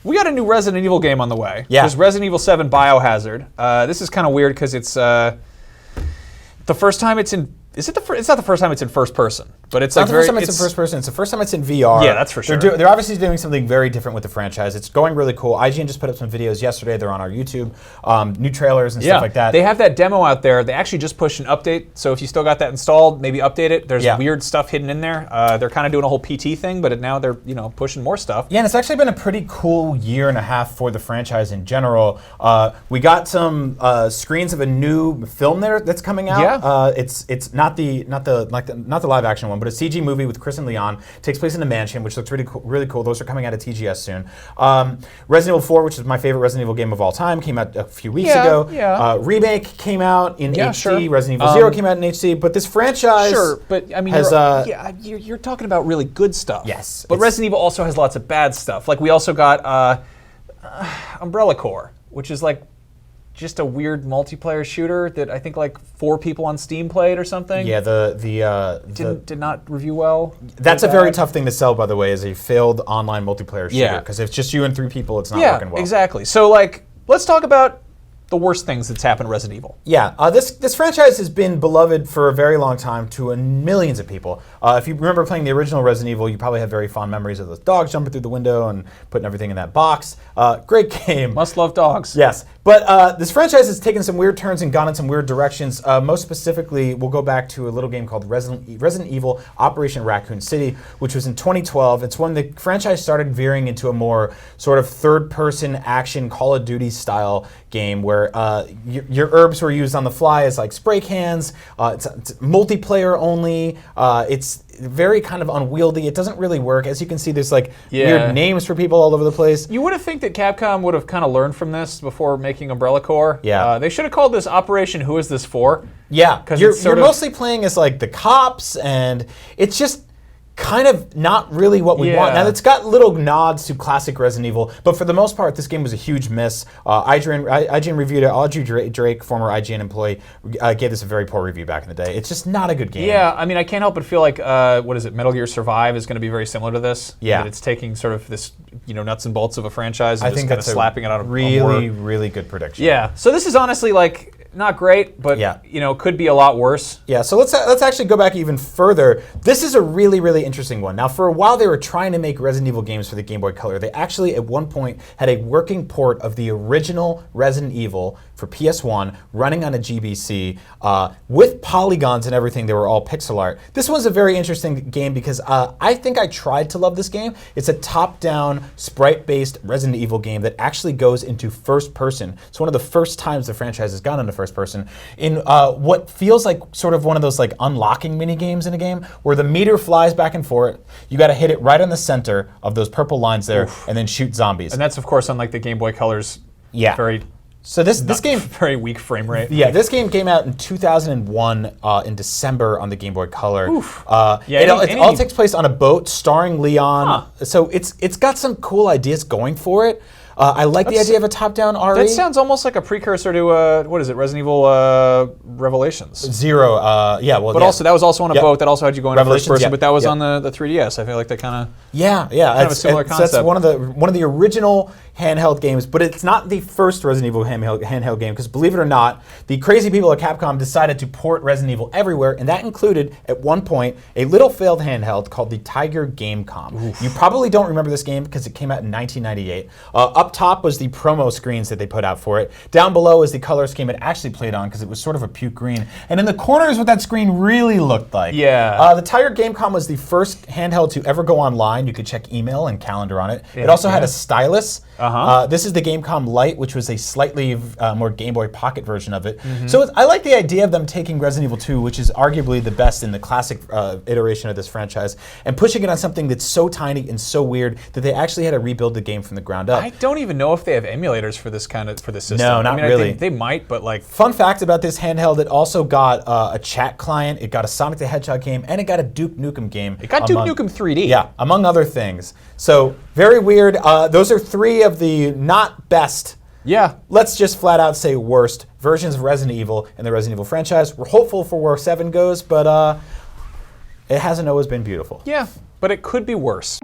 We got a new Resident Evil game on the way. Yeah. There's Resident Evil 7 Biohazard. This is kind of weird because it's the first time it's in. Is it it's not the first time it's in first person, but it's not the first time it's in first person. It's the first time it's in VR. Yeah, that's for sure. They're obviously doing something very different with the franchise. It's going really cool. IGN just put up some videos yesterday. They're on our YouTube. New trailers and stuff like that. They have that demo out there. They actually just pushed an update. So if you still got that installed, maybe update it. There's weird stuff hidden in there. They're kind of doing a whole PT thing, but now they're pushing more stuff. Yeah, and it's actually been a pretty cool year and a half for the franchise in general. We got some screens of a new film there that's coming out. Yeah. It's not the live action one, but a CG movie with Chris and Leon. Takes place in a mansion, which looks really cool. Those are coming out of TGS soon. Resident Evil 4, which is my favorite Resident Evil game of all time, came out a few weeks ago. Yeah. Remake came out in HD. Sure. Resident Evil 0 came out in HD. But this franchise, sure, but I mean, has, you're talking about really good stuff. Yes, but Resident Evil also has lots of bad stuff. Like we also got Umbrella Corps, which is like just a weird multiplayer shooter that I think like 4 people on Steam played or something. Yeah, did not review well. That's a very tough thing to sell, by the way, as a failed online multiplayer shooter. Because if it's just you and 3 people, it's not working well. Yeah, exactly. So like, let's talk about the worst things that's happened to Resident Evil. Yeah, this franchise has been beloved for a very long time to millions of people. If you remember playing the original Resident Evil, you probably have very fond memories of those dogs jumping through the window and putting everything in that box. Great game. Must love dogs. Yes, but this franchise has taken some weird turns and gone in some weird directions. Most specifically, we'll go back to a little game called Resident Evil Operation Raccoon City, which was in 2012. It's when the franchise started veering into a more sort of third-person action Call of Duty style game where your herbs were used on the fly as like spray cans. It's multiplayer only. It's very kind of unwieldy. It doesn't really work. As you can see, there's like weird names for people all over the place. You would have think that Capcom would have kind of learned from this before making Umbrella Corps. Yeah. They should have called this Operation Who Is This For? Yeah, because you're mostly playing as like the cops, and it's just kind of not really what we want. Now, it's got little nods to classic Resident Evil, but for the most part, this game was a huge miss. IGN reviewed it. Audrey Drake, former IGN employee, gave this a very poor review back in the day. It's just not a good game. Yeah, I mean, I can't help but feel like, what is it, Metal Gear Survive is going to be very similar to this. Yeah. That it's taking sort of this, nuts and bolts of a franchise and I just think kind of that's slapping it on a really good prediction. Yeah, so this is honestly like, not great, but could be a lot worse. Yeah, so let's actually go back even further. This is a really, really interesting one. Now, for a while, they were trying to make Resident Evil games for the Game Boy Color. They actually, at one point, had a working port of the original Resident Evil for PS1 running on a GBC with polygons and everything. They were all pixel art. This was a very interesting game because I think I tried to love this game. It's a top-down, sprite-based Resident Evil game that actually goes into first person. It's one of the first times the franchise has gone into first person in what feels like sort of one of those like unlocking mini games in a game where the meter flies back and forth. You got to hit it right on the center of those purple lines there and then shoot zombies. And that's of course unlike the Game Boy Color's very this game very weak frame rate. Yeah, this game came out in 2001 in December on the Game Boy Color. It all takes place on a boat starring Leon. So it's got some cool ideas going for it. I like the idea of a top-down RE. That sounds almost like a precursor to what is it, Resident Evil Revelations? 0, But also that was also on a boat that also had you going into first person, but that was on the 3DS. I feel like that kind of kind of a similar concept. That's one of the original handheld games, but it's not the first Resident Evil handheld game because believe it or not, the crazy people at Capcom decided to port Resident Evil everywhere, and that included at one point a little failed handheld called the Tiger Gamecom. You probably don't remember this game because it came out in 1998. Up top was the promo screens that they put out for it. Down below is the color scheme it actually played on because it was sort of a puke green. And in the corners what that screen really looked like. Yeah. The Tiger Gamecom was the first handheld to ever go online. You could check email and calendar on it. It also had a stylus. This is the Gamecom Lite, which was a slightly more Game Boy Pocket version of it. So I like the idea of them taking Resident Evil 2, which is arguably the best in the classic iteration of this franchise, and pushing it on something that's so tiny and so weird that they actually had to rebuild the game from the ground up. I don't even know if they have emulators for this system. No, not really. They might, but like. Fun fact about this handheld: it also got a chat client, it got a Sonic the Hedgehog game, and it got a Duke Nukem game. It got Duke Nukem 3D. Yeah, among other things. So very weird. Those are 3 of the not best. Yeah. Let's just flat out say worst versions of Resident Evil in the Resident Evil franchise. We're hopeful for where 7 goes, but it hasn't always been beautiful. Yeah, but it could be worse.